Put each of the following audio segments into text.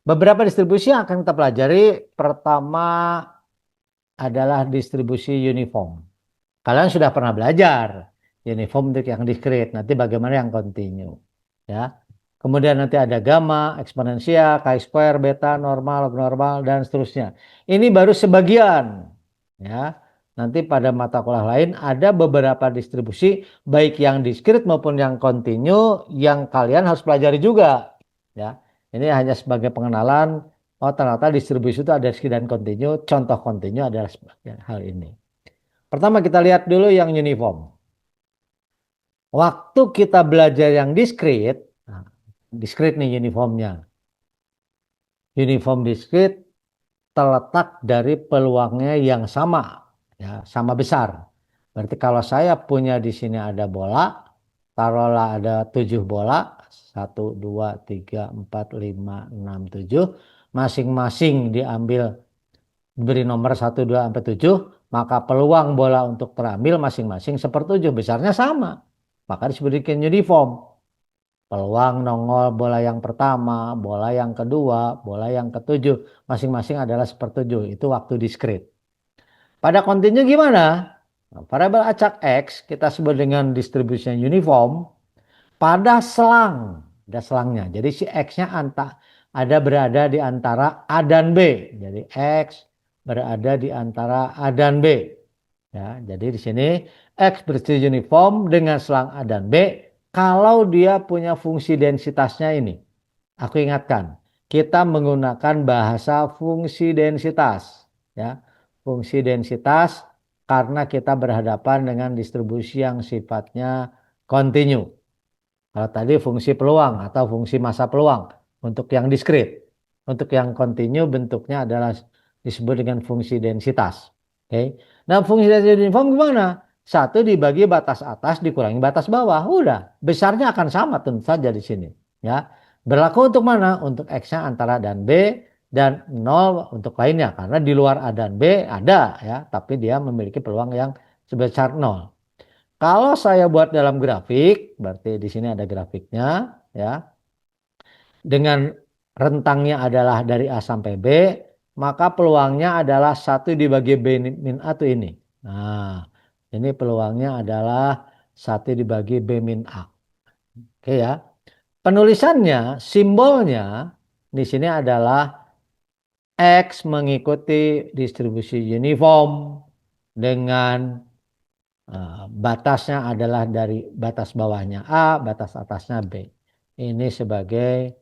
Beberapa distribusi yang akan kita pelajari, pertama adalah distribusi uniform. Kalian sudah pernah belajar uniform untuk yang discrete, nanti bagaimana yang continue, ya. Kemudian nanti ada gamma, eksponensial, chi-square, beta, normal, log normal, dan seterusnya. Ini baru sebagian, ya. Nanti pada mata kuliah lain ada beberapa distribusi, baik yang discrete maupun yang continue, yang kalian harus pelajari juga, ya. Ini hanya sebagai pengenalan. Oh, ternyata distribusi itu ada discrete dan continue. Contoh continue adalah sebagian hal ini. Pertama kita lihat dulu yang uniform. Waktu kita belajar yang discrete, nah, discrete nih uniformnya. Uniform discrete terletak dari peluangnya yang sama, ya, sama besar. Berarti kalau saya punya di sini ada bola, taruhlah ada 7 bola, 1, 2, 3, 4, 5, 6, 7, masing-masing diambil diberi nomor 1, 2, sampai 7, maka peluang bola untuk terambil masing-masing sepertujuh, besarnya sama. Maka disebutkan uniform. Peluang nongol bola yang pertama, bola yang kedua, bola yang ketujuh, masing-masing adalah sepertujuh. Itu waktu discrete. Pada continue gimana? Nah, variabel acak X kita sebut dengan distribusinya uniform pada selang. Ada selangnya. Jadi si X-nya ada berada di antara A dan B. Jadi X berada di antara A dan B. Ya, jadi di sini X berdistribusi uniform dengan selang A dan B kalau dia punya fungsi densitasnya ini. Aku ingatkan, kita menggunakan bahasa fungsi densitas, ya. Fungsi densitas karena kita berhadapan dengan distribusi yang sifatnya kontinu. Kalau tadi fungsi peluang atau fungsi massa peluang untuk yang diskrit. Untuk yang kontinu bentuknya adalah disebut dengan fungsi densitas. Oke. Nah, fungsi densitas uniform gimana? Satu dibagi batas atas dikurangi batas bawah. Udah, besarnya akan sama tentu saja di sini. Ya. Berlaku untuk mana? Untuk X-nya antara dan B dan 0 untuk lainnya. Karena di luar A dan B ada, ya, tapi dia memiliki peluang yang sebesar 0. Kalau saya buat dalam grafik, berarti di sini ada grafiknya, ya. Dengan rentangnya adalah dari A sampai B, maka peluangnya adalah 1 dibagi B min A itu ini. Nah, ini peluangnya adalah 1 dibagi B min A. Oke ya. Penulisannya, simbolnya di sini adalah X mengikuti distribusi uniform dengan batasnya adalah dari batas bawahnya A, batas atasnya B. Ini sebagai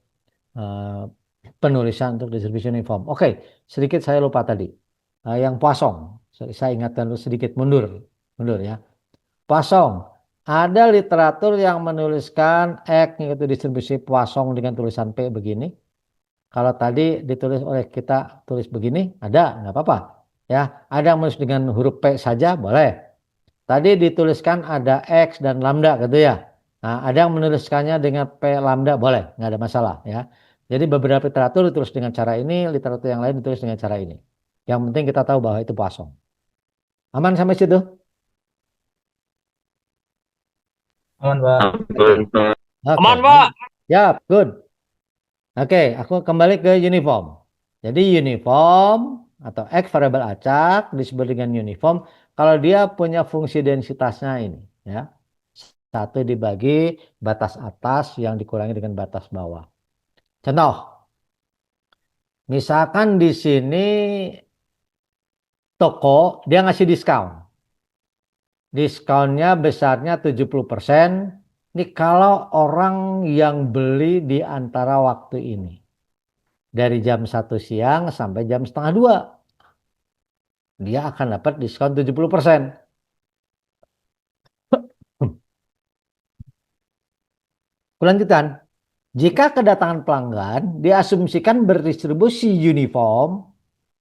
uh, penulisan untuk distribusi uniform. Oke, sedikit saya lupa tadi. Yang Poisson, saya ingatkan dulu sedikit mundur ya. Poisson, ada literatur yang menuliskan X yaitu distribusi Poisson dengan tulisan P begini. Kalau tadi ditulis oleh kita tulis begini, ada, nggak apa-apa. Ya, ada yang menulis dengan huruf P saja, boleh. Tadi dituliskan ada X dan lambda gitu ya. Nah, ada yang menuliskannya dengan P lambda, boleh, nggak ada masalah ya. Jadi beberapa literatur ditulis dengan cara ini, literatur yang lain ditulis dengan cara ini. Yang penting kita tahu bahwa itu Poisson. Aman sampai situ? Aman, Pak. Oke. Aman, Pak. Ya, good. Oke, aku kembali ke uniform. Jadi uniform atau X variabel acak disebut dengan uniform kalau dia punya fungsi densitasnya ini, ya. 1 dibagi batas atas yang dikurangi dengan batas bawah. Contoh, misalkan di sini toko dia ngasih diskon. Diskonnya besarnya 70%. Ini kalau orang yang beli di antara waktu ini. Dari jam 1 siang sampai jam setengah 2. Dia akan dapat diskon 70%. Kelanjutan, jika kedatangan pelanggan diasumsikan berdistribusi uniform,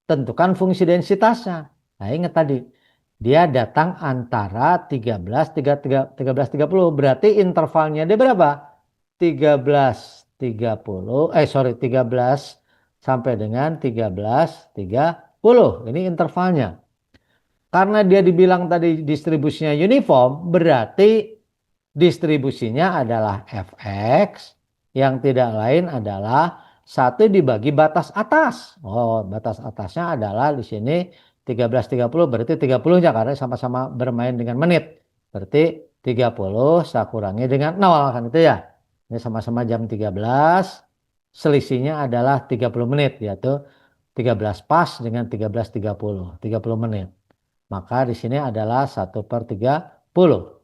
tentukan fungsi densitasnya. Nah, ingat tadi, dia datang antara 13.30, berarti intervalnya dia berapa? 13 sampai dengan 13.30. Ini intervalnya. Karena dia dibilang tadi distribusinya uniform, berarti distribusinya adalah fx yang tidak lain adalah 1 dibagi batas atas. Oh, batas atasnya adalah di sini 13.30, berarti 30-nya karena sama-sama bermain dengan menit. Berarti 30 saya kurangi dengan 0 kan itu ya. Ini sama-sama jam 13, selisihnya adalah 30 menit, yaitu 13 pas dengan 13.30, 30 menit. Maka di sini adalah 1/30.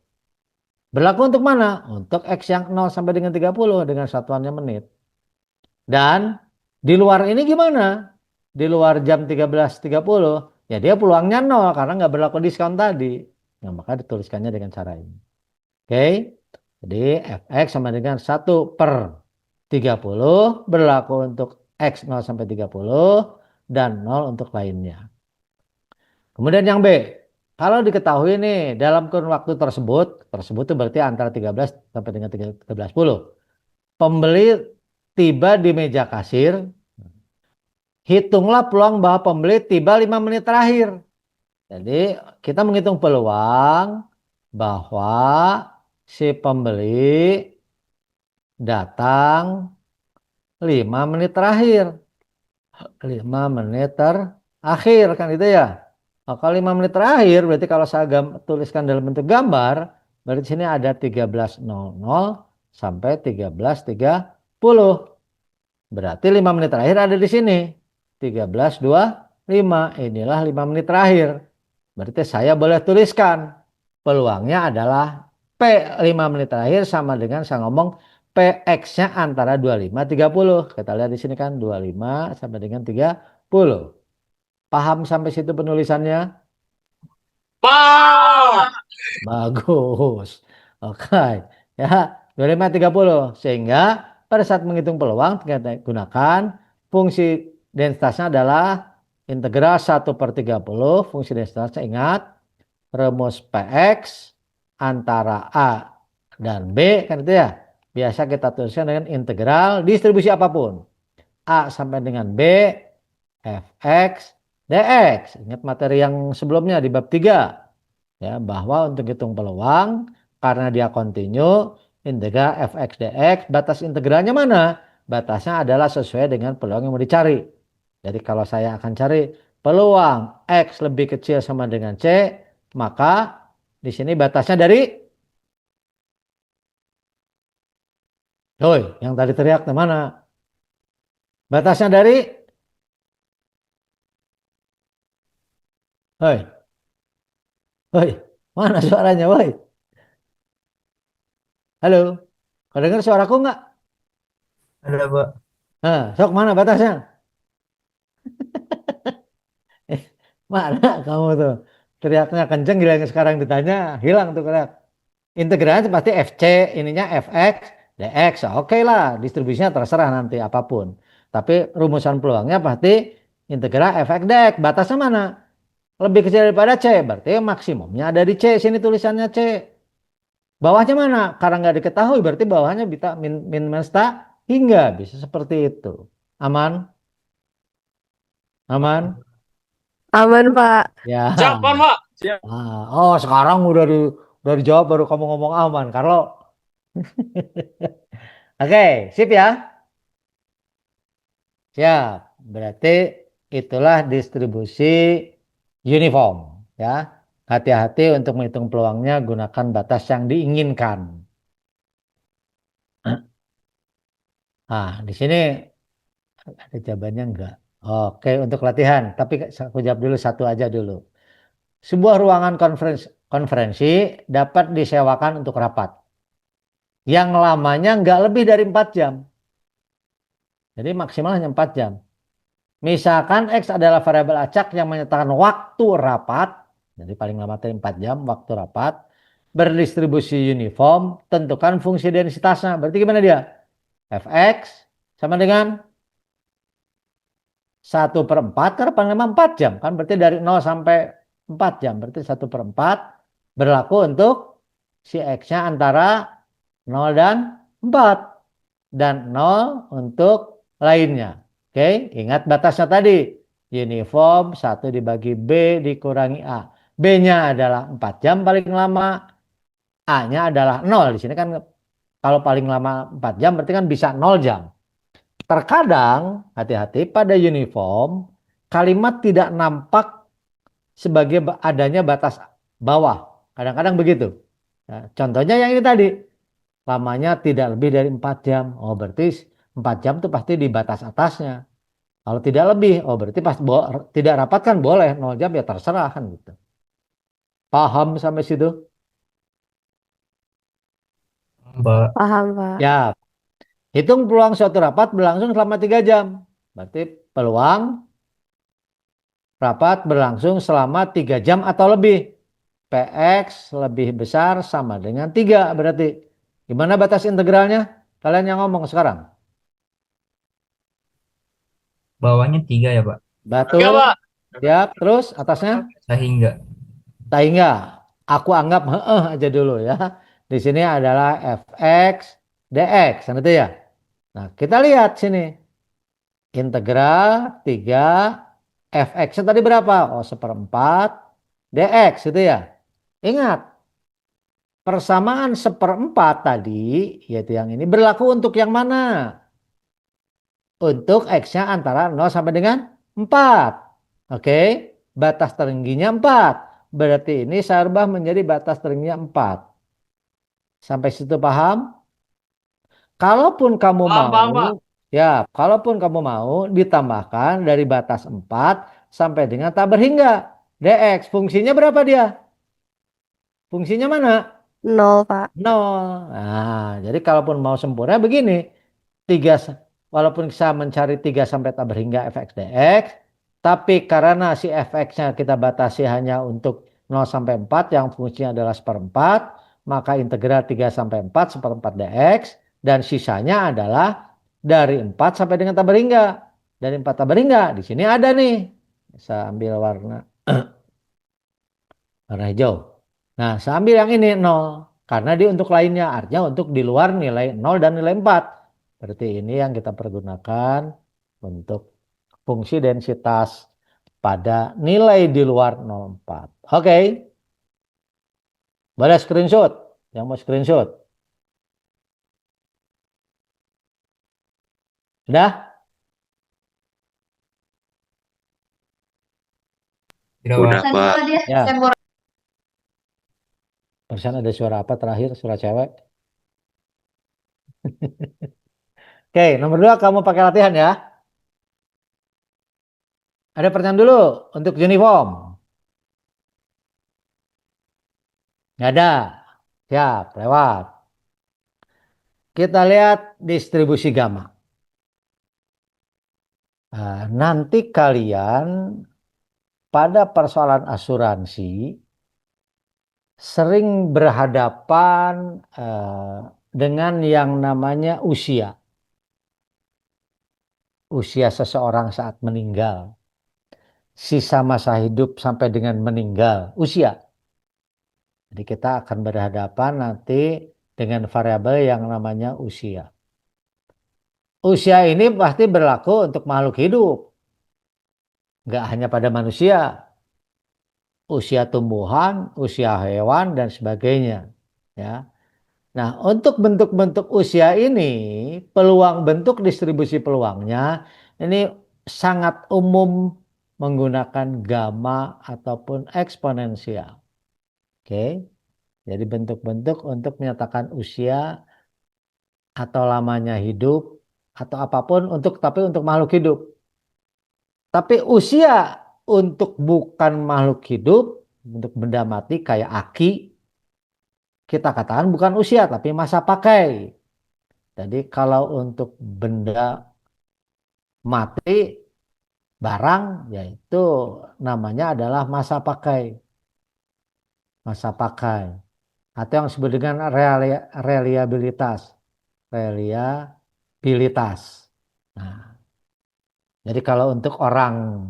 Berlaku untuk mana? Untuk X yang 0 sampai dengan 30 dengan satuannya menit. Dan di luar ini gimana? Di luar jam 13.30, ya dia peluangnya 0 karena nggak berlaku diskon tadi. Nah, maka dituliskannya dengan cara ini. Oke, jadi Fx sama dengan 1/30 berlaku untuk X 0 sampai 30 dan 0 untuk lainnya. Kemudian yang B, kalau diketahui nih dalam kurun waktu tersebut itu berarti antara 13 sampai dengan 13.10. Pembeli tiba di meja kasir, hitunglah peluang bahwa pembeli tiba 5 menit terakhir. Jadi kita menghitung peluang bahwa si pembeli datang 5 menit terakhir. 5 menit terakhir kan itu ya. Kalau 5 menit terakhir berarti kalau saya tuliskan dalam bentuk gambar, berarti sini ada 13.00 sampai 13.30. Berarti 5 menit terakhir ada di sini. 13.25. Inilah 5 menit terakhir. Berarti saya boleh tuliskan peluangnya adalah P 5 menit terakhir sama dengan saya ngomong PX-nya antara 25 30. Kita lihat di sini kan 25 sampai dengan 30. Paham sampai situ penulisannya? Pak. Bagus. Oke. Ya, 25 30. Sehingga pada saat menghitung peluang kita gunakan fungsi densitasnya adalah integral 1/30. Fungsi densitasnya ingat rumus PX antara A dan B kan itu ya. Biasa kita tuliskan dengan integral distribusi apapun. A sampai dengan B Fx dx. Ingat materi yang sebelumnya di bab 3. Ya, bahwa untuk hitung peluang karena dia kontinu integral Fx dx, batas integralnya mana? Batasnya adalah sesuai dengan peluang yang mau dicari. Jadi kalau saya akan cari peluang X lebih kecil sama dengan C, maka di sini batasnya dari, Doi, yang tadi teriak di mana? Batasnya dari, hoi, hoi, mana suaranya, woi? Halo, kau dengar suaraku nggak? Ada, Pak. Nah, sok mana batasnya? Mana kamu tuh? Teriaknya kenceng, gila yang sekarang ditanya, hilang tuh teriak. Integralnya pasti FC, ininya Fx, dx. Oke lah, distribusinya terserah nanti apapun. Tapi rumusan peluangnya pasti integral Fx dx. Batasnya mana? Lebih kecil daripada C, berarti maksimumnya ada di C. Sini tulisannya C. Bawahnya mana? Karena nggak diketahui, berarti bawahnya bisa min minus hingga. Bisa seperti itu. Aman? Aman? Aman, Pak. Ya. Siapa, Pak? Siap. Oh, sekarang udah dijawab baru kamu ngomong aman, Karlo. Oke, sip ya. Siap. Berarti itulah distribusi uniform ya. Hati-hati untuk menghitung peluangnya, gunakan batas yang diinginkan. Ah, di sini ada jawabannya enggak? Oke, untuk latihan. Tapi aku jawab dulu satu aja dulu. Sebuah ruangan konferensi dapat disewakan untuk rapat. Yang lamanya enggak lebih dari 4 jam. Jadi maksimal hanya 4 jam. Misalkan X adalah variabel acak yang menyatakan waktu rapat. Jadi paling lama 4 jam waktu rapat. Berdistribusi uniform. Tentukan fungsi densitasnya. Berarti gimana dia? Fx sama dengan 1/4 karena paling lama 4 jam. Kan berarti dari 0 sampai 4 jam. Berarti 1/4 berlaku untuk si X-nya antara 0 dan 4. Dan 0 untuk lainnya. Oke, ingat batasnya tadi. Uniform 1 dibagi B dikurangi A. B-nya adalah 4 jam paling lama. A-nya adalah 0. Di sini kan kalau paling lama 4 jam berarti kan bisa 0 jam. terkadang, hati-hati, pada uniform, kalimat tidak nampak sebagai adanya batas bawah. Kadang-kadang begitu. Nah, contohnya yang ini tadi, lamanya tidak lebih dari 4 jam. Oh, berarti 4 jam itu pasti di batas atasnya. Kalau tidak lebih, oh berarti pas tidak rapat kan boleh, 0 jam ya terserah kan gitu. Paham sampai situ? Mbak. Paham, Pak. Ya, hitung peluang suatu rapat berlangsung selama 3 jam. Berarti peluang rapat berlangsung selama 3 jam atau lebih. PX lebih besar sama dengan 3 berarti. Gimana batas integralnya? Kalian yang ngomong sekarang. Bawahnya 3 ya, Pak. Betul. Siap. Terus atasnya? Sehingga. Sehingga aku anggap aja dulu ya. Di sini adalah fx dx, gitu ya. Nah, kita lihat sini. Integral 3 fx tadi berapa? Oh, 1/4 dx, gitu ya. Ingat, persamaan 1/4 tadi, yaitu yang ini, berlaku untuk yang mana? Untuk x-nya antara 0 sampai dengan 4. Oke, batas tertingginya 4. Berarti ini saya rubah menjadi batas tertingginya 4. Sampai situ paham? Kalaupun kamu Paham, paham, Pak. mau, ya, kalaupun kamu mau ditambahkan dari batas 4 sampai dengan tak berhingga. dx, fungsinya berapa dia? Fungsinya mana? 0, Pak. 0. Nah, jadi kalaupun mau sempurna begini. 3, walaupun bisa mencari 3 sampai tak berhingga fx dx, tapi karena si fx-nya kita batasi hanya untuk 0 sampai 4 yang fungsinya adalah 1/4, maka integral 3 sampai 4 1/4 dx, dan sisanya adalah dari 4 sampai dengan tak berhingga. Dari 4 tak berhingga, di sini ada nih. Saya ambil warna hijau. Nah, saya ambil yang ini 0. Karena dia untuk lainnya, artinya untuk di luar nilai 0 dan nilai 4. Berarti ini yang kita pergunakan untuk fungsi densitas pada nilai di luar 0,4. Oke. Boleh screenshot? Yang mau screenshot? Sudah? Tidak, Udah, Pak. Pak. Ya. Barusan ada suara apa terakhir? Suara cewek. Oke, nomor 2 kamu pakai latihan ya. Ada pertanyaan dulu untuk uniform. Nggak ada. Siap, lewat. Kita lihat distribusi gamma. Nah, nanti kalian pada persoalan asuransi sering berhadapan dengan yang namanya usia. Usia seseorang saat meninggal. Sisa masa hidup sampai dengan meninggal. Usia. Jadi kita akan berhadapan nanti dengan variabel yang namanya usia. Usia ini pasti berlaku untuk makhluk hidup. Nggak hanya pada manusia. Usia tumbuhan, usia hewan, dan sebagainya. Ya. Nah, untuk bentuk-bentuk usia ini, peluang bentuk distribusi peluangnya ini sangat umum menggunakan gamma ataupun eksponensial. Oke. Jadi bentuk-bentuk untuk menyatakan usia atau lamanya hidup atau apapun tapi untuk makhluk hidup. Tapi usia untuk bukan makhluk hidup, untuk benda mati kayak aki, kita katakan bukan usia tapi masa pakai. Jadi kalau untuk benda mati, barang, yaitu namanya adalah masa pakai. Masa pakai. Atau yang disebut dengan reliabilitas. Reliabilitas. Nah, jadi kalau untuk orang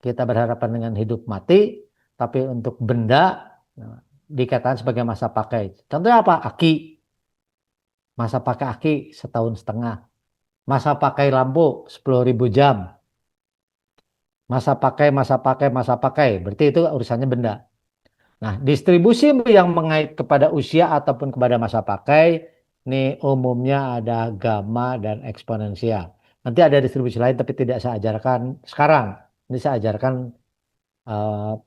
kita berhadapan dengan hidup mati, tapi untuk benda dikatakan sebagai masa pakai. Contohnya apa? Aki. Masa pakai aki 1,5 tahun. Masa pakai lampu 10.000 jam. Masa pakai, masa pakai, masa pakai. Berarti itu urusannya benda. Nah, distribusi yang mengait kepada usia ataupun kepada masa pakai, ini umumnya ada gamma dan eksponensial. Nanti ada distribusi lain tapi tidak saya ajarkan sekarang. Ini saya ajarkan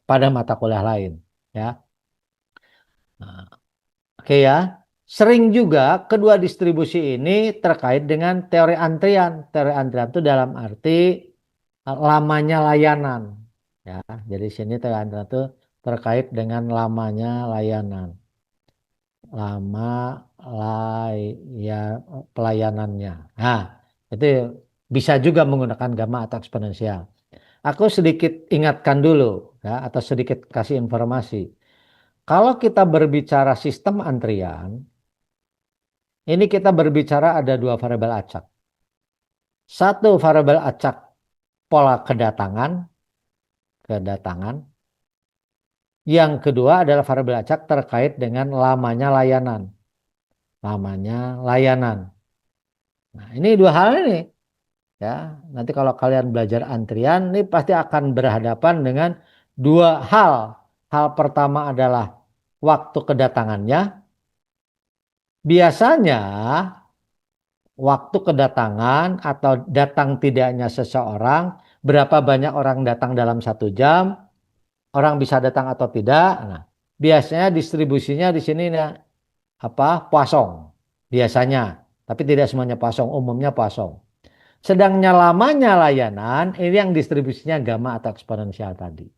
pada mata kuliah lain, ya. Nah, oke ya. Sering juga kedua distribusi ini terkait dengan teori antrian. Teori antrian itu dalam arti lamanya layanan, ya. Jadi sini teori antrian itu terkait dengan lamanya layanan, lama ya pelayanannya. Nah, itu bisa juga menggunakan gamma atau eksponensial. Aku sedikit ingatkan dulu, ya, atau sedikit kasih informasi. Kalau kita berbicara sistem antrian, ini kita berbicara ada dua variabel acak. Satu variabel acak pola kedatangan. Yang kedua adalah variabel acak terkait dengan lamanya layanan. Nah, ini dua hal ini, ya. Nanti kalau kalian belajar antrian, ini pasti akan berhadapan dengan dua hal. Hal pertama adalah waktu kedatangannya. Biasanya waktu kedatangan atau datang tidaknya seseorang, berapa banyak orang datang dalam 1 jam, orang bisa datang atau tidak. Nah, biasanya distribusinya di sini Poisson biasanya, tapi tidak semuanya Poisson, umumnya Poisson. Sedangnya lamanya layanan ini yang distribusinya gamma atau eksponensial tadi,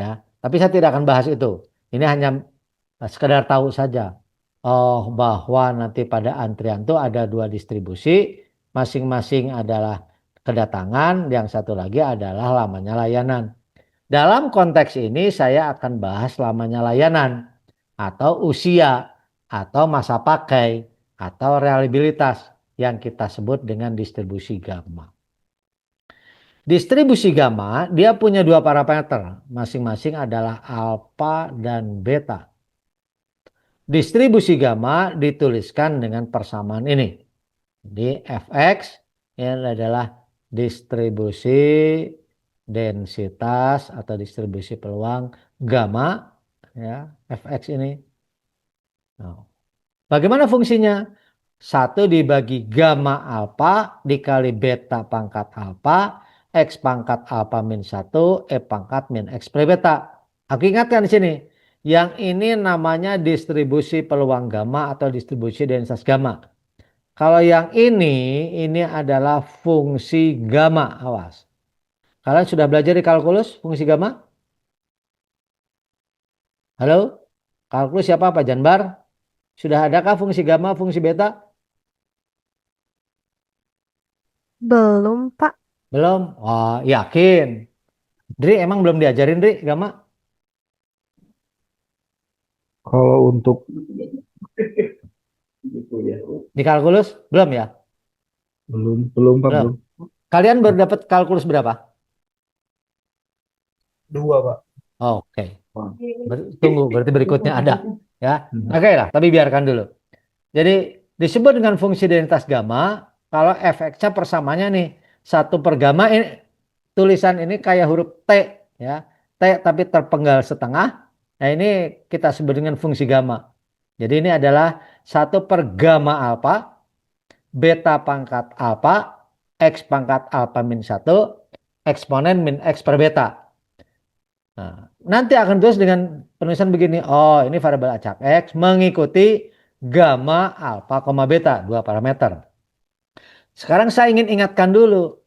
ya. Tapi saya tidak akan bahas itu. Ini hanya sekedar tahu saja. Oh, bahwa nanti pada antrian itu ada dua distribusi, masing-masing adalah kedatangan, yang satu lagi adalah lamanya layanan. Dalam konteks ini saya akan bahas lamanya layanan atau usia atau masa pakai atau reliabilitas yang kita sebut dengan distribusi gamma. Distribusi gamma dia punya dua parameter, masing-masing adalah alfa dan beta. Distribusi gamma dituliskan dengan persamaan ini. Di fx ini adalah distribusi densitas atau distribusi peluang gamma, ya, fx ini. Nah, bagaimana fungsinya? 1 dibagi gamma alfa dikali beta pangkat alfa, X pangkat alfa min 1, E pangkat min X per beta. Aku ingatkan di sini. Yang ini namanya distribusi peluang gamma atau distribusi densitas gamma. Kalau yang ini adalah fungsi gamma. Awas. Kalian sudah belajar di kalkulus fungsi gamma? Halo? Kalkulus siapa Pak Janbar? Sudah adakah fungsi gamma, fungsi beta? Belum, Pak. Belum? Oh, yakin. Dri, emang belum diajarin, Dri, gamma? Kalau untuk Di kalkulus? Belum ya? belum Pak, Belum. belum. Kalian baru dapat kalkulus berapa? 2, Pak. Oh, oke. Tunggu, berarti berikutnya ada. Ya, oke lah, tapi biarkan dulu. Jadi, disebut dengan fungsi identitas gamma, kalau fx-nya persamanya nih, 1 per gamma, ini, tulisan ini kayak huruf T, ya. T tapi terpenggal setengah. Nah, ini kita sebut dengan fungsi gamma. Jadi ini adalah 1 per gamma alfa, beta pangkat alfa, X pangkat alfa min 1, eksponen min X per beta. Nah, nanti akan terus dengan penulisan begini. Oh, ini variabel acak X mengikuti gamma alfa, beta, 2 parameter. Sekarang saya ingin ingatkan dulu.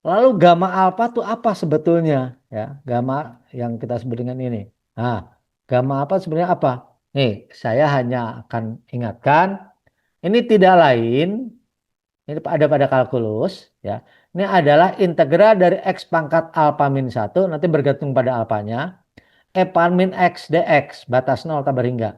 Lalu gamma alfa itu apa sebetulnya? Ya, gamma yang kita sebut dengan ini. Nah, gamma alfa sebenarnya apa? Nih, saya hanya akan ingatkan. Ini tidak lain, ini ada pada kalkulus, ya. Ini adalah integral dari X pangkat alfa min 1, nanti bergantung pada alfanya. E pan min X dx, batas 0 tambah hingga.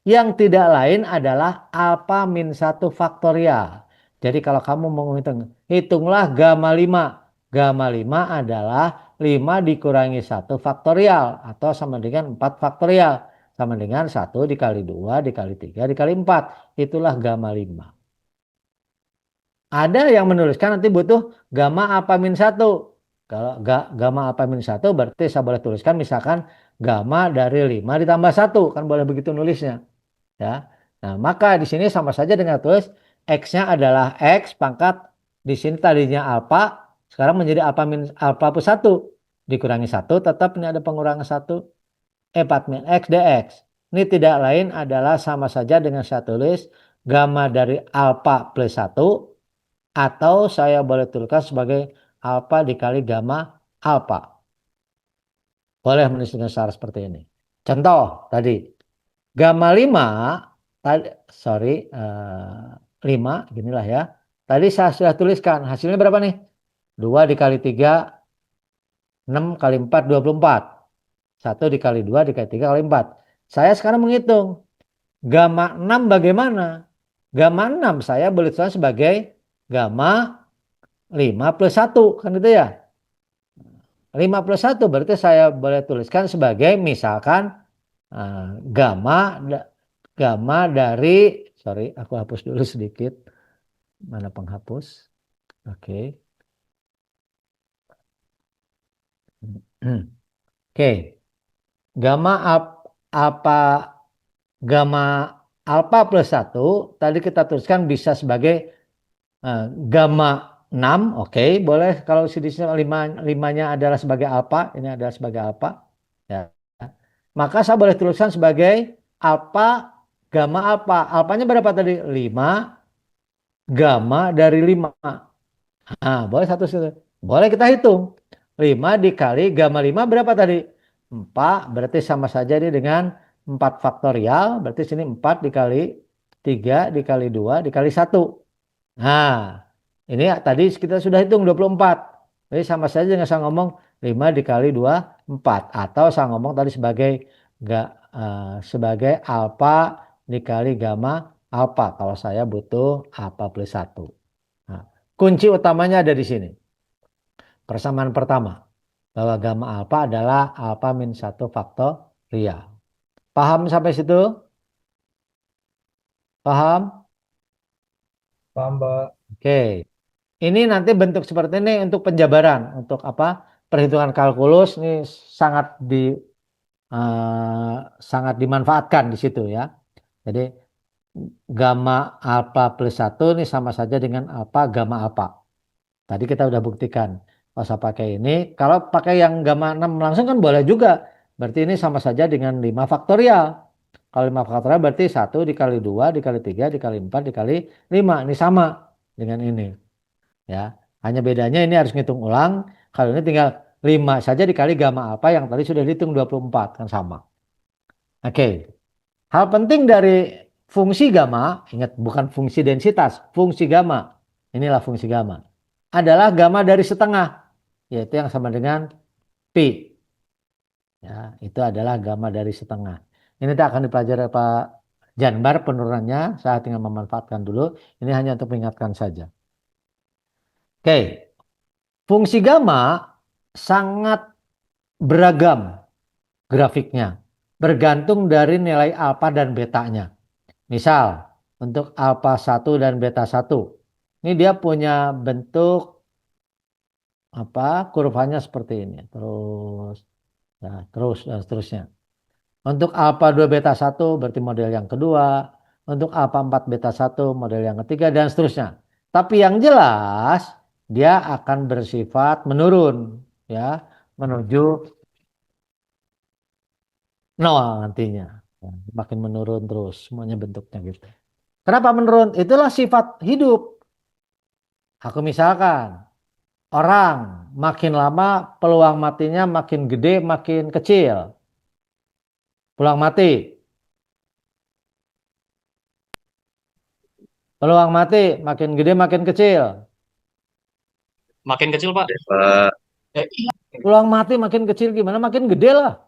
Yang tidak lain adalah alfa min 1 faktorial. Jadi kalau kamu mau menghitung, hitunglah gamma 5. Gamma 5 adalah 5 dikurangi 1 faktorial atau sama dengan 4 faktorial. Sama dengan 1 dikali 2 dikali 3 dikali 4. Itulah gamma 5. Ada yang menuliskan nanti butuh gamma alfa min 1. Kalau gamma alfa min 1 berarti saya boleh tuliskan misalkan gamma dari 5 ditambah 1. Kan boleh begitu nulisnya. Ya. Nah, maka di sini sama saja dengan tulis X-nya adalah X pangkat Di sini tadinya alfa, sekarang menjadi alfa plus 1. Dikurangi 1, tetap ini ada pengurangan 1. 4 min X dx. Ini tidak lain adalah sama saja dengan saya tulis gamma dari alfa plus 1. Atau saya boleh tuliskan sebagai alfa dikali gamma alfa. Boleh menuliskan secara seperti ini. Contoh tadi. Gamma 5, tadi, 5, ginilah ya. Tadi saya sudah tuliskan, hasilnya berapa nih? 2 dikali 3, 6 kali 4, 24. 1 dikali 2 dikali 3 kali 4. Saya sekarang menghitung. Gamma 6 bagaimana? Gamma 6 saya boleh tuliskan sebagai gamma 5 plus 1. Kan itu ya? 5 plus 1 berarti saya boleh tuliskan sebagai misalkan gamma dari, sorry, aku hapus dulu sedikit. Mana penghapus? Oke. Oke. Gamma gamma alfa plus 1 tadi kita tuliskan bisa sebagai gamma 6. Oke, boleh kalau di sini 5-nya adalah sebagai alfa, ini adalah sebagai alfa. Ya. Maka saya boleh tuliskan sebagai alfa gamma alfa. Alfanya berapa tadi? 5 gamma dari 5. Nah, boleh satu. Boleh kita hitung. 5 dikali gamma 5 berapa tadi? 4, berarti sama saja ini dengan 4 faktorial. Berarti sini 4 dikali 3 dikali 2 dikali 1. Nah, ini tadi kita sudah hitung 24. Jadi sama saja dengan saya ngomong 5 dikali 2, 4. Atau saya ngomong tadi sebagai alfa dikali gamma alfa. Kalau saya butuh alfa plus 1. Nah, kunci utamanya ada di sini. Persamaan pertama. Bahwa gamma alfa adalah alfa min 1 faktorial. Paham sampai situ? Paham? Paham, Pak. Oke. Ini nanti bentuk seperti ini untuk penjabaran, untuk apa? Perhitungan kalkulus ini sangat dimanfaatkan di situ ya. Jadi gamma alfa plus 1 ini sama saja dengan alfa gamma alfa. Tadi kita udah buktikan. Kalau saya pakai ini, kalau pakai yang gamma 6 langsung kan boleh juga. Berarti ini sama saja dengan 5 faktorial. Kalau 5 faktorial berarti 1 dikali 2 dikali 3 dikali 4 dikali 5. Ini sama dengan ini. Ya, hanya bedanya ini harus ngitung ulang. Kalau ini tinggal 5 saja dikali gamma alfa yang tadi sudah dihitung 24 kan sama. Oke. Hal penting dari fungsi gamma, ingat bukan fungsi densitas, fungsi gamma. Inilah fungsi gamma. Adalah gamma dari setengah, yaitu yang sama dengan pi. Ya, itu adalah gamma dari setengah. Ini tak akan dipelajari Pak Janbar penurunannya, saya tinggal memanfaatkan dulu. Ini hanya untuk mengingatkan saja. Oke, fungsi gamma sangat beragam grafiknya, bergantung dari nilai alfa dan betanya. Misal, untuk alfa 1 dan beta 1, ini dia punya bentuk kurvanya seperti ini. Terus dan seterusnya. Untuk alfa 2 beta 1 berarti model yang kedua, untuk alfa 4 beta 1 model yang ketiga dan seterusnya. Tapi yang jelas dia akan bersifat menurun ya, menuju nol nantinya. Ya, makin menurun terus semuanya bentuknya gitu. Kenapa menurun? Itulah sifat hidup. Aku misalkan orang makin lama peluang matinya makin gede makin kecil. Peluang mati. Peluang mati makin gede makin kecil. Makin kecil, Pak. Eh, Peluang mati makin kecil gimana? Makin gede lah.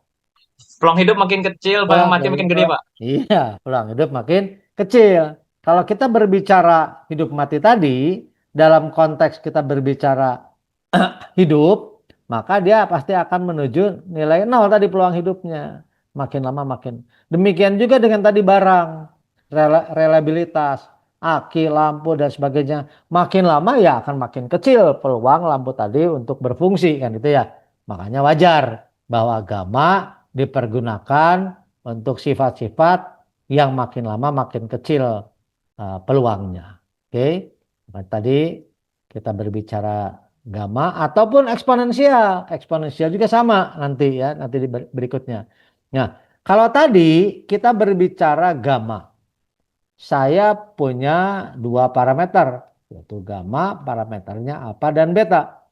Peluang hidup makin kecil, peluang mati makin gede, Pak. Iya, peluang hidup makin kecil. Kalau kita berbicara hidup mati tadi, dalam konteks kita berbicara hidup, maka dia pasti akan menuju nilai nol tadi peluang hidupnya. Makin lama makin. Demikian juga dengan tadi barang, reliabilitas, aki, lampu dan sebagainya. Makin lama ya akan makin kecil peluang lampu tadi untuk berfungsi kan itu ya. Makanya wajar bahwa gamma dipergunakan untuk sifat-sifat yang makin lama makin kecil peluangnya. Oke. Tadi kita berbicara gamma ataupun eksponensial. Eksponensial juga sama nanti ya, nanti di berikutnya. Nah, kalau tadi kita berbicara gamma. Saya punya dua parameter, yaitu gamma, parameternya alfa dan beta.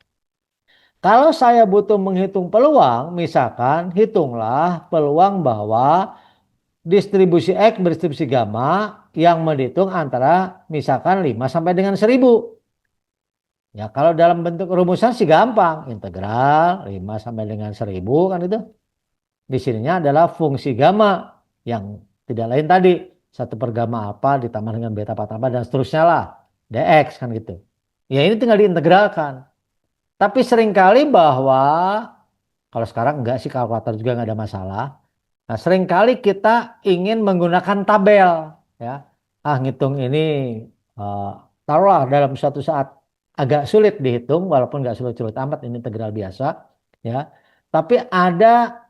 Kalau saya butuh menghitung peluang, misalkan hitunglah peluang bahwa distribusi X berdistribusi gamma yang menghitung antara misalkan 5 sampai dengan 1000. Ya, kalau dalam bentuk rumusan sih gampang, integral 5 sampai dengan 1000 kan itu. Di sininya adalah fungsi gamma yang tidak lain tadi, 1 per gamma apa ditambah dengan beta apa dan seterusnya lah, dx kan gitu. Ya ini tinggal diintegralkan. Tapi seringkali bahwa kalau sekarang enggak sih, kalkulator juga nggak ada masalah. Nah, seringkali kita ingin menggunakan tabel ya. Ngitung ini taruhlah dalam suatu saat agak sulit dihitung, walaupun nggak sulit-sulit amat, ini integral biasa ya. Tapi ada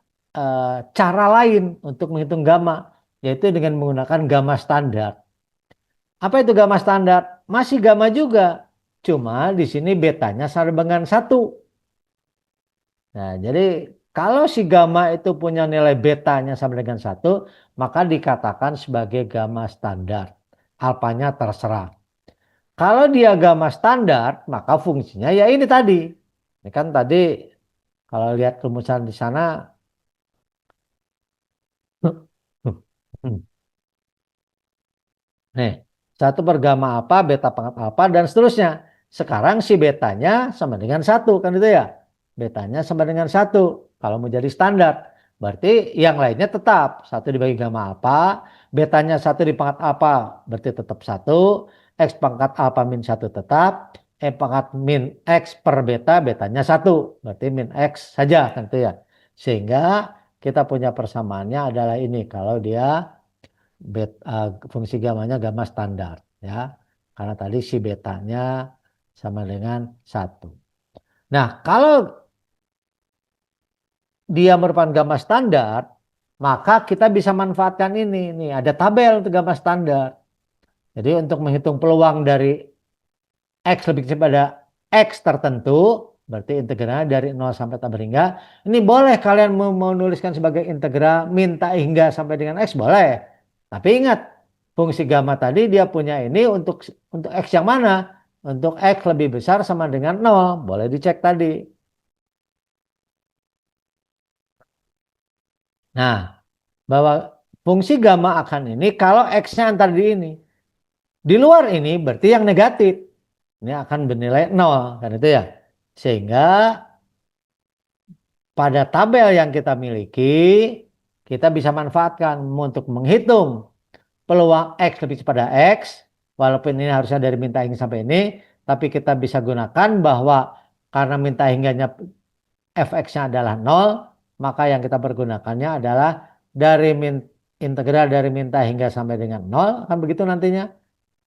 cara lain untuk menghitung gamma, yaitu dengan menggunakan gamma standar. Apa itu gamma standar? Masih gamma juga, cuma di sini betanya sama dengan 1. Nah, jadi kalau si gamma itu punya nilai betanya sama dengan 1, maka dikatakan sebagai gamma standar. Alfanya terserah. Kalau dia gamma standar, maka fungsinya ya ini tadi. Ini kan tadi kalau lihat rumusan di sana. Nih, 1 per gamma apa, beta pangkat alfa, dan seterusnya. Sekarang si betanya sama dengan 1, kan itu ya. Betanya sama dengan 1. Kalau mau jadi standar. Berarti yang lainnya tetap. 1 dibagi gamma alfa, betanya 1 di pangkat alfa, berarti tetap 1. X pangkat alfa min 1 tetap. Pangkat min X per beta, betanya 1. Berarti min X saja, kan itu ya. Sehingga kita punya persamaannya adalah ini. Kalau dia fungsi gamanya gamma standar ya, karena tadi si betanya sama dengan 1. Nah, kalau dia merupakan gamma standar, maka kita bisa manfaatkan ini nih, ada tabel untuk gamma standar. Jadi untuk menghitung peluang dari X lebih kecil pada X tertentu, berarti integralnya dari 0 sampai tak berhingga. Ini boleh kalian menuliskan sebagai integral minta hingga sampai dengan X, boleh. Tapi ingat, fungsi gamma tadi dia punya ini untuk X yang mana? Untuk X lebih besar sama dengan 0. Boleh dicek tadi. Nah, bahwa fungsi gamma akan ini kalau X-nya antar di ini. Di luar ini berarti yang negatif. Ini akan bernilai 0. Kan itu ya. Sehingga pada tabel yang kita miliki, kita bisa manfaatkan untuk menghitung peluang X lebih pada X, walaupun ini harusnya dari minta hingga sampai ini, tapi kita bisa gunakan bahwa karena minta hingganya fx-nya adalah 0, maka yang kita pergunakannya adalah dari integral dari minta hingga sampai dengan 0, kan begitu nantinya,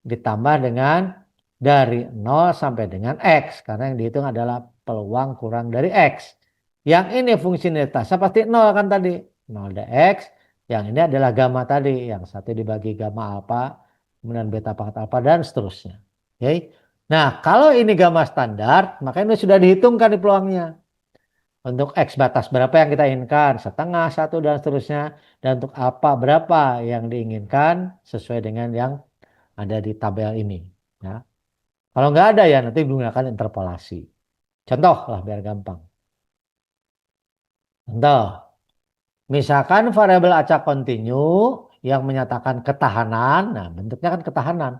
ditambah dengan dari 0 sampai dengan X, karena yang dihitung adalah peluang kurang dari X. Yang ini fungsi nilaitasnya pasti 0 kan tadi, 0 dx. Yang ini adalah gamma tadi, yang 1 dibagi gamma alfa, kemudian beta pangkat alfa, dan seterusnya. Oke. Nah, kalau ini gamma standar, maka ini sudah dihitungkan di peluangnya. Untuk X batas berapa yang kita inginkan, setengah, 1, dan seterusnya. Dan untuk alfa berapa yang diinginkan, sesuai dengan yang ada di tabel ini. Ya. Kalau nggak ada ya nanti menggunakan interpolasi. Contoh lah biar gampang. Contoh. Misalkan variabel acak kontinu yang menyatakan ketahanan, nah bentuknya kan ketahanan.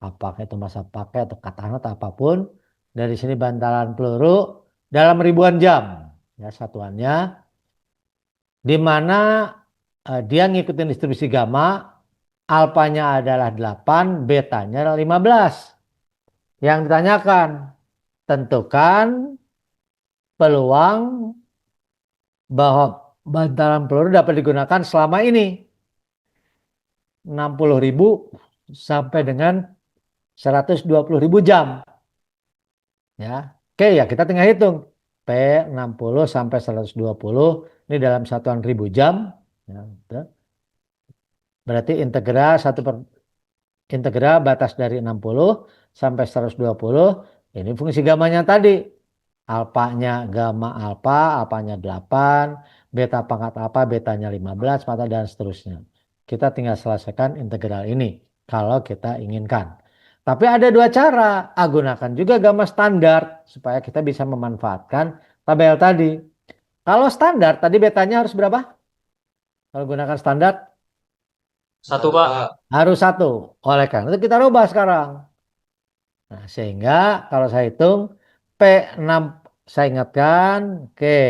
Apakah itu masa pakai atau katakan atau apapun. Dari sini bantalan peluru dalam ribuan jam. Ya, satuannya. Di mana dia ngikutin distribusi gamma. Alfanya adalah 8, betanya adalah 15. Yang ditanyakan, tentukan peluang bahwa bantalan peluru dapat digunakan selama ini. 60.000 sampai dengan 120.000 jam. Ya. Oke ya, kita tinggal hitung. P 60 sampai 120 ini dalam satuan ribu jam. Ya, berarti integral integral batas dari 60 sampai 120 Ini fungsi gamanya tadi. Alfanya gamma alfa, alfanya 8, beta pangkat alfa, betanya 15, mata dan seterusnya. Kita tinggal selesaikan integral ini kalau kita inginkan. Tapi ada dua cara. Gunakan juga gamma standar supaya kita bisa memanfaatkan tabel tadi. Kalau standar tadi betanya harus berapa? Kalau gunakan standar 1, Pak. harus 1. Oleh karena itu kita rubah sekarang. Nah, sehingga kalau saya hitung P6, saya ingatkan, oke.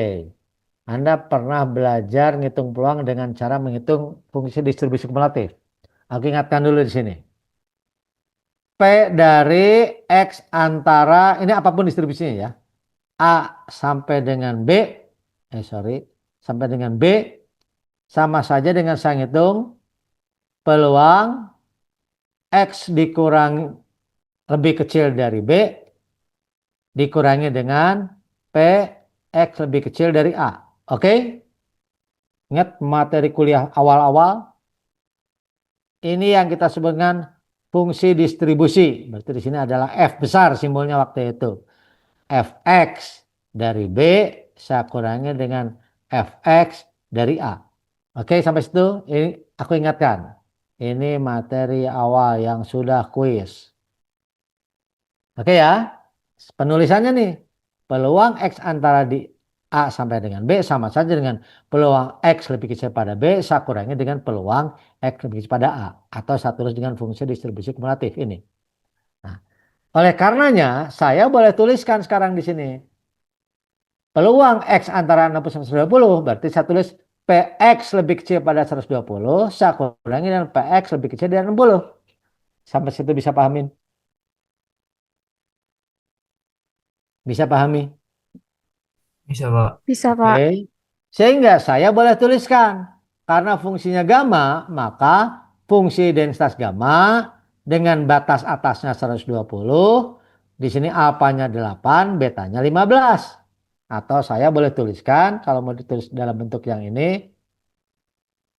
Anda pernah belajar ngitung peluang dengan cara menghitung fungsi distribusi kumulatif. Aku ingatkan dulu di sini. P dari X antara, ini apapun distribusinya ya. A sampai dengan B, sampai dengan B, sama saja dengan saya ngitung peluang X dikurangi lebih kecil dari B, dikurangi dengan P X lebih kecil dari A. Oke? Ingat materi kuliah awal-awal? Ini yang kita sebut dengan fungsi distribusi. Berarti di sini adalah F besar simbolnya waktu itu. Fx dari B saya kurangi dengan Fx dari A. Oke, sampai situ ini aku ingatkan. Ini materi awal yang sudah kuis. Oke ya. Penulisannya nih. Peluang X antara di A sampai dengan B sama saja dengan peluang X lebih kecil pada B, saya kurangi dengan peluang X lebih kecil pada A. Atau saya tulis dengan fungsi distribusi kumulatif ini. Nah, oleh karenanya, saya boleh tuliskan sekarang di sini. Peluang X antara 60 sampai 120, berarti saya tulis PX lebih kecil pada 120, saya kurangi dengan PX lebih kecil dari 60. Sampai situ bisa pahamin? Bisa pahami? Bisa, Pak. Bisa, Pak. Oke. Sehingga saya boleh tuliskan. Karena fungsinya gamma, maka fungsi densitas gamma dengan batas atasnya 120, di sini alfanya 8, betanya 15. Atau saya boleh tuliskan, kalau mau ditulis dalam bentuk yang ini,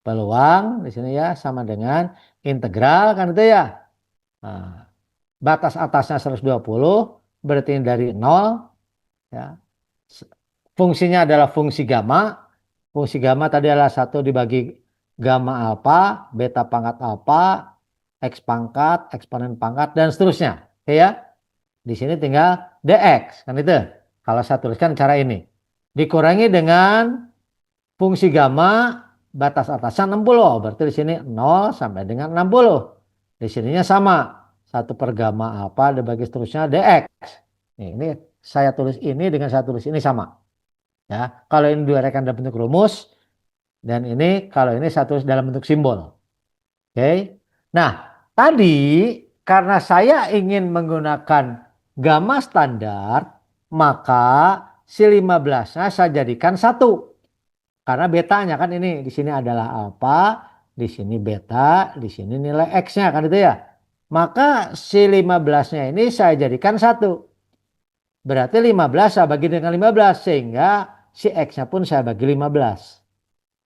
peluang di sini ya sama dengan integral kan itu ya. Nah, batas atasnya 120 berarti dari 0 ya. Fungsinya adalah fungsi gamma. Fungsi gamma tadi adalah 1 dibagi gamma alfa, beta pangkat alfa, X pangkat, eksponen pangkat, dan seterusnya. Oke ya. Di sini tinggal dx, kan itu. Kalau saya tuliskan cara ini. Dikurangi dengan fungsi gamma, batas atasnya 60. Berarti di sini 0 sampai dengan 60. Di sininya sama. 1 per gamma alfa dibagi seterusnya dx. Ini saya tulis ini dengan saya tulis ini sama. Ya, kalau ini diuraikan dalam bentuk rumus dan ini kalau ini saya tulis dalam bentuk simbol. Oke. Nah, tadi karena saya ingin menggunakan gamma standar, maka si 15-nya saya jadikan 1. Karena betanya kan ini di sini adalah alfa, di sini beta, di sini nilai X-nya kan itu ya. Maka si 15-nya ini saya jadikan 1. Berarti 15 saya bagi dengan 15 sehingga si X-nya pun saya bagi 15.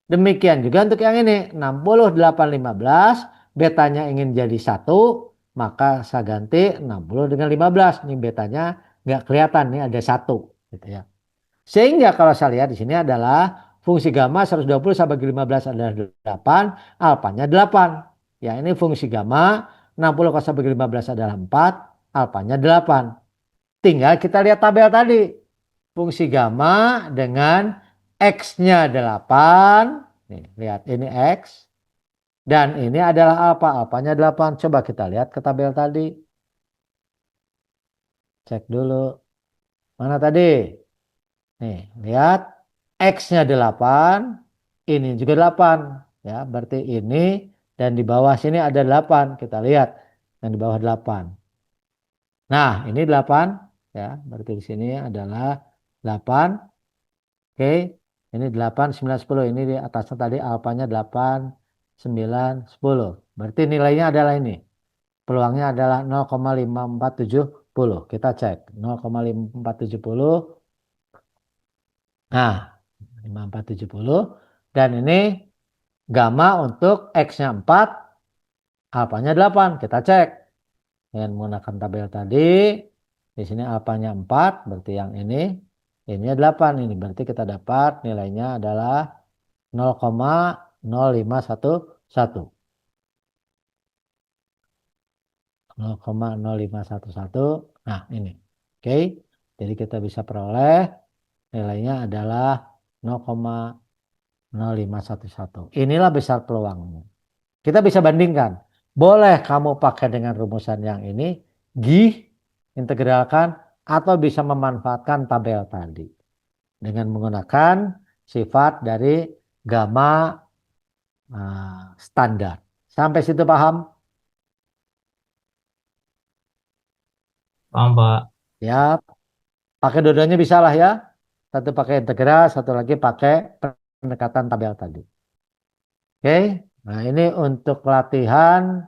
Demikian juga untuk yang ini 68 15, betanya ingin jadi 1, maka saya ganti 60 dengan 15. Ini betanya nggak kelihatan, nih ada 1 gitu ya. Sehingga kalau saya lihat di sini adalah fungsi gamma 120 saya bagi 15 adalah 8, alfanya 8. Ya, ini fungsi gamma 60 kalau saya bagi 15 adalah 4, alfanya 8. Tinggal kita lihat tabel tadi. Fungsi gamma dengan X-nya 8. Nih, lihat ini X. Dan ini adalah alfa. Alfanya 8. Coba kita lihat ke tabel tadi. Cek dulu. Mana tadi? Nih, lihat. X-nya 8. Ini juga 8. Ya, berarti ini. Dan di bawah sini ada 8. Kita lihat. Dan di bawah 8. Nah, ini 8. Ya, berarti di sini adalah 8. Oke, ini 8, 9, 10. Ini di atasnya tadi alfanya 8, 9, 10. Berarti nilainya adalah ini. Peluangnya adalah 0,5470. Kita cek. 0,5470. Nah, 5470. Dan ini gamma untuk X-nya 4, alfanya 8. Kita cek. Dengan menggunakan tabel tadi. Di sini alfanya 4, berarti yang ini 8. Ini berarti kita dapat nilainya adalah 0,0511. 0,0511. Nah, ini. Oke. Jadi kita bisa peroleh nilainya adalah 0,0511. Inilah besar peluangnya. Kita bisa bandingkan. Boleh kamu pakai dengan rumusan yang ini, integralkan, atau bisa memanfaatkan tabel tadi. Dengan menggunakan sifat dari gamma standar. Sampai situ paham? Paham, Pak. Ya, pakai dua-duanya bisa lah ya. Satu pakai integral, satu lagi pakai pendekatan tabel tadi. Oke, nah ini untuk latihan